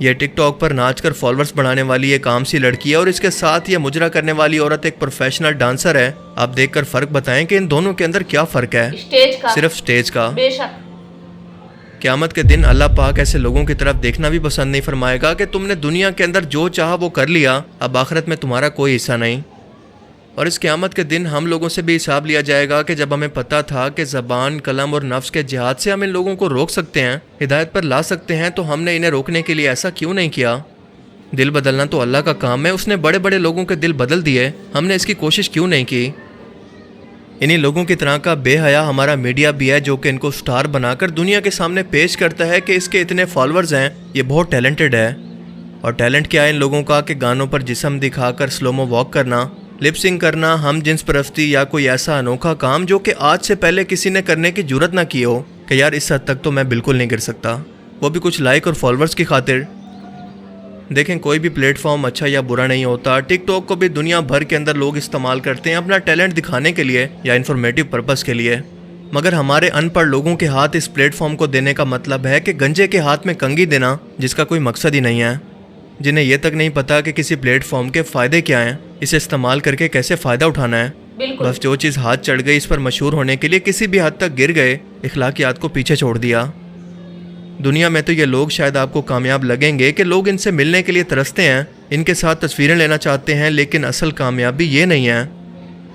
یہ ٹک ٹاک پر ناچ کر فالوورز بڑھانے والی ایک عام سی لڑکی ہے اور اس کے ساتھ یہ مجرا کرنے والی عورت ایک پروفیشنل ڈانسر ہے. آپ دیکھ کر فرق بتائیں کہ ان دونوں کے اندر کیا فرق ہے. اسٹیج کا, صرف اسٹیج کا. بے شک قیامت کے دن اللہ پاک ایسے لوگوں کی طرف دیکھنا بھی پسند نہیں فرمائے گا کہ تم نے دنیا کے اندر جو چاہا وہ کر لیا, اب آخرت میں تمہارا کوئی حصہ نہیں. اور اس قیامت کے دن ہم لوگوں سے بھی حساب لیا جائے گا کہ جب ہمیں پتہ تھا کہ زبان, قلم اور نفس کے جہاد سے ہم ان لوگوں کو روک سکتے ہیں, ہدایت پر لا سکتے ہیں, تو ہم نے انہیں روکنے کے لیے ایسا کیوں نہیں کیا. دل بدلنا تو اللہ کا کام ہے, اس نے بڑے بڑے لوگوں کے دل بدل دیے, ہم نے اس کی کوشش کیوں نہیں کی. انہی لوگوں کی طرح کا بے حیا ہمارا میڈیا بھی ہے جو کہ ان کو سٹار بنا کر دنیا کے سامنے پیش کرتا ہے کہ اس کے اتنے فالوورز ہیں, یہ بہت ٹیلنٹڈ ہے. اور ٹیلنٹ کیا ہے ان لوگوں کا کہ گانوں پر جسم دکھا کر سلومو واک کرنا, لپ سنگ کرنا, ہم جنس پرستی یا کوئی ایسا انوکھا کام جو کہ آج سے پہلے کسی نے کرنے کی جرت نہ کی ہو کہ یار اس حد تک تو میں بالکل نہیں گر سکتا, وہ بھی کچھ لائک اور فالوورز کی خاطر. دیکھیں کوئی بھی پلیٹ فارم اچھا یا برا نہیں ہوتا. ٹک ٹاک کو بھی دنیا بھر کے اندر لوگ استعمال کرتے ہیں اپنا ٹیلنٹ دکھانے کے لیے یا انفارمیٹیو پرپس کے لیے, مگر ہمارے ان پڑھ لوگوں کے ہاتھ اس پلیٹ فارم کو دینے کا مطلب ہے کہ گنجے کے ہاتھ میں کنگھی دینا جس کا کوئی مقصد ہی نہیں ہے, جنہیں یہ تک نہیں پتا کہ کسی پلیٹ فارم کے فائدے کیا ہیں, اسے استعمال کر کے کیسے فائدہ اٹھانا ہے. بس جو چیز ہاتھ چڑھ گئی اس پر مشہور ہونے کے لیے کسی بھی حد تک گر گئے, اخلاقیات کو پیچھے چھوڑ دیا. دنیا میں تو یہ لوگ شاید آپ کو کامیاب لگیں گے کہ لوگ ان سے ملنے کے لیے ترستے ہیں, ان کے ساتھ تصویریں لینا چاہتے ہیں, لیکن اصل کامیابی یہ نہیں ہے.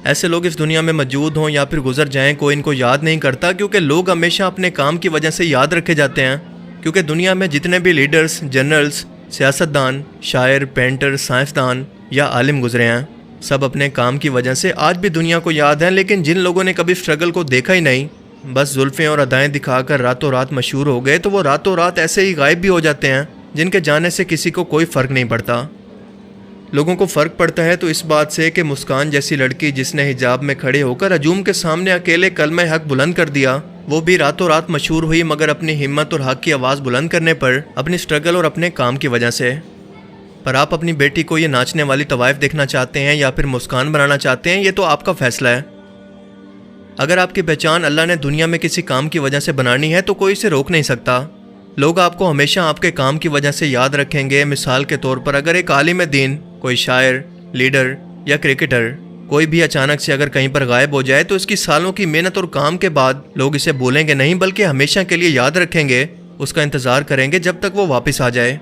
ایسے لوگ اس دنیا میں موجود ہوں یا پھر گزر جائیں, کوئی ان کو یاد نہیں کرتا, کیونکہ لوگ ہمیشہ اپنے کام کی وجہ سے یاد رکھے جاتے ہیں. کیونکہ دنیا میں جتنے بھی لیڈرز, جنرلز, سیاستدان, شاعر, پینٹر, سائنسدان یا عالم گزرے ہیں, سب اپنے کام کی وجہ سے آج بھی دنیا کو یاد ہیں. لیکن جن لوگوں نے کبھی اسٹرگل کو دیکھا ہی نہیں, بس زلفیں اور ادائیں دکھا کر راتوں رات مشہور ہو گئے, تو وہ راتوں رات ایسے ہی غائب بھی ہو جاتے ہیں جن کے جانے سے کسی کو کوئی فرق نہیں پڑتا. لوگوں کو فرق پڑتا ہے تو اس بات سے کہ مسکان جیسی لڑکی جس نے حجاب میں کھڑے ہو کر ہجوم کے سامنے اکیلے کلمہ حق بلند کر دیا, وہ بھی راتوں رات مشہور ہوئی, مگر اپنی ہمت اور حق کی آواز بلند کرنے پر, اپنی اسٹرگل اور اپنے کام کی وجہ سے. پر آپ اپنی بیٹی کو یہ ناچنے والی طوائف دیکھنا چاہتے ہیں یا پھر مسکان بنانا چاہتے ہیں, یہ تو آپ کا فیصلہ ہے. اگر آپ کی پہچان اللہ نے دنیا میں کسی کام کی وجہ سے بنانی ہے تو کوئی اسے روک نہیں سکتا. لوگ آپ کو ہمیشہ آپ کے کام کی وجہ سے یاد رکھیں گے. مثال کے طور پر اگر ایک عالم دین, کوئی شاعر, لیڈر یا کرکٹر, کوئی بھی اچانک سے اگر کہیں پر غائب ہو جائے تو اس کی سالوں کی محنت اور کام کے بعد لوگ اسے بھولیں گے نہیں, بلکہ ہمیشہ کے لیے یاد رکھیں گے, اس کا انتظار کریں گے جب تک وہ واپس آ جائے.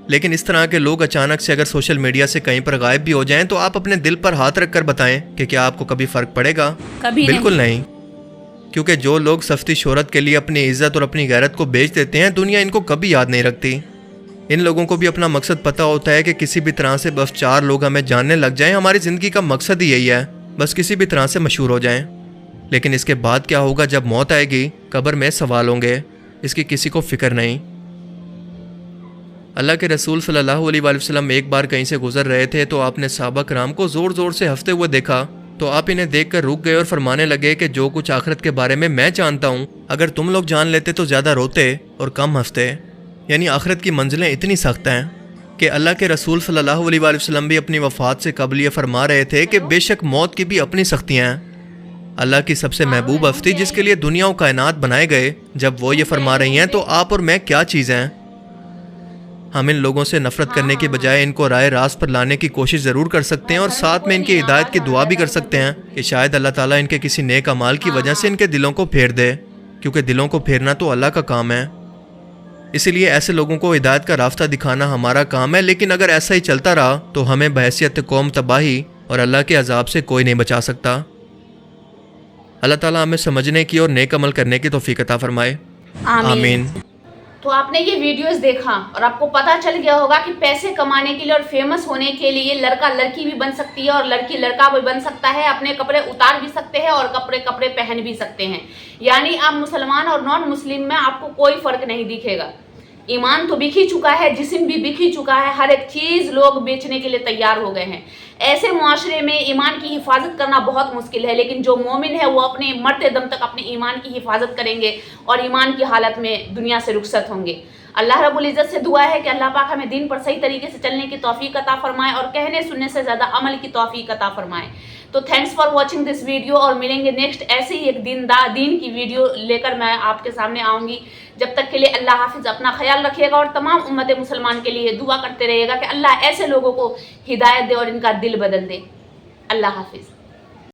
لیکن اس طرح کے لوگ اچانک سے اگر سوشل میڈیا سے کہیں پر غائب بھی ہو جائیں تو آپ اپنے دل پر ہاتھ رکھ کر بتائیں کہ کیا آپ کو کبھی فرق پڑے گا؟ بالکل نہیں. کیونکہ جو لوگ سستی شہرت کے لیے اپنی عزت اور اپنی غیرت کو بیچ دیتے ہیں, دنیا ان کو کبھی یاد نہیں رکھتی. ان لوگوں کو بھی اپنا مقصد پتہ ہوتا ہے کہ کسی بھی طرح سے بس 4 لوگ ہمیں جاننے لگ جائیں, ہماری زندگی کا مقصد ہی یہی ہے, بس کسی بھی طرح سے مشہور ہو جائیں. لیکن اس کے بعد کیا ہوگا جب موت آئے گی, قبر میں سوال ہوں گے, اس کی کسی کو فکر نہیں. اللہ کے رسول صلی اللہ علیہ وآلہ وسلم ایک بار کہیں سے گزر رہے تھے تو آپ نے صحابہ کرام کو زور زور سے ہنستے ہوئے دیکھا, تو آپ انہیں دیکھ کر رک گئے اور فرمانے لگے کہ جو کچھ آخرت کے بارے میں جانتا ہوں, اگر تم لوگ جان لیتے تو زیادہ روتے اور کم ہنستے. یعنی آخرت کی منزلیں اتنی سخت ہیں کہ اللہ کے رسول صلی اللہ علیہ وآلہ وسلم بھی اپنی وفات سے قبل یہ فرما رہے تھے کہ بے شک موت کی بھی اپنی سختیاں ہیں. اللہ کی سب سے محبوب ہستی جس کے لیے دنیا و کائنات بنائے گئے, جب وہ یہ فرما رہی ہیں تو آپ اور میں کیا چیز ہیں؟ ہم ان لوگوں سے نفرت کرنے کی بجائے ان کو رائے راست پر لانے کی کوشش ضرور کر سکتے ہیں, اور ساتھ میں ان کی ہدایت کی دعا بھی کر سکتے ہیں کہ شاید اللہ تعالیٰ ان کے کسی نیک اعمال کی وجہ سے ان کے دلوں کو پھیر دے, کیونکہ دلوں کو پھیرنا تو اللہ کا کام ہے. اسی لیے ایسے لوگوں کو ہدایت کا راستہ دکھانا ہمارا کام ہے. لیکن اگر ایسا ہی چلتا رہا تو ہمیں بحیثیت قوم تباہی اور اللہ کے عذاب سے کوئی نہیں بچا سکتا. اللہ تعالیٰ ہمیں سمجھنے کی اور نیک عمل کرنے کی توفیق عطا فرمائے. آمین. تو آپ نے یہ ویڈیوز دیکھا اور آپ کو پتہ چل گیا ہوگا کہ پیسے کمانے کے لیے اور فیمس ہونے کے لیے لڑکا لڑکی بھی بن سکتی ہے اور لڑکی لڑکا بھی بن سکتا ہے, اپنے کپڑے اتار بھی سکتے ہیں اور کپڑے پہن بھی سکتے ہیں. یعنی آپ مسلمان اور نان مسلم میں آپ کو کوئی فرق نہیں دکھے گا. ایمان تو بک ہی چکا ہے, جسم بھی بک ہی چکا ہے, ہر ایک چیز لوگ بیچنے کے لیے تیار ہو گئے ہیں. ایسے معاشرے میں ایمان کی حفاظت کرنا بہت مشکل ہے, لیکن جو مومن ہے وہ اپنے مرتے دم تک اپنے ایمان کی حفاظت کریں گے اور ایمان کی حالت میں دنیا سے رخصت ہوں گے. اللہ رب العزت سے دعا ہے کہ اللہ پاک ہمیں دین پر صحیح طریقے سے چلنے کی توفیق عطا فرمائے اور کہنے سننے سے زیادہ عمل کی توفیق عطا فرمائے. تو thanks for watching this video, اور ملیں گے نیکسٹ ایسے ہی ایک دین کی ویڈیو لے کر میں آپ کے سامنے آؤں گی. جب تک کے لیے اللہ حافظ, اپنا خیال رکھیے گا اور تمام امت مسلمان کے لیے دعا کرتے رہیے گا کہ اللہ ایسے لوگوں کو ہدایت دے اور ان کا دل بدل دے. اللہ حافظ.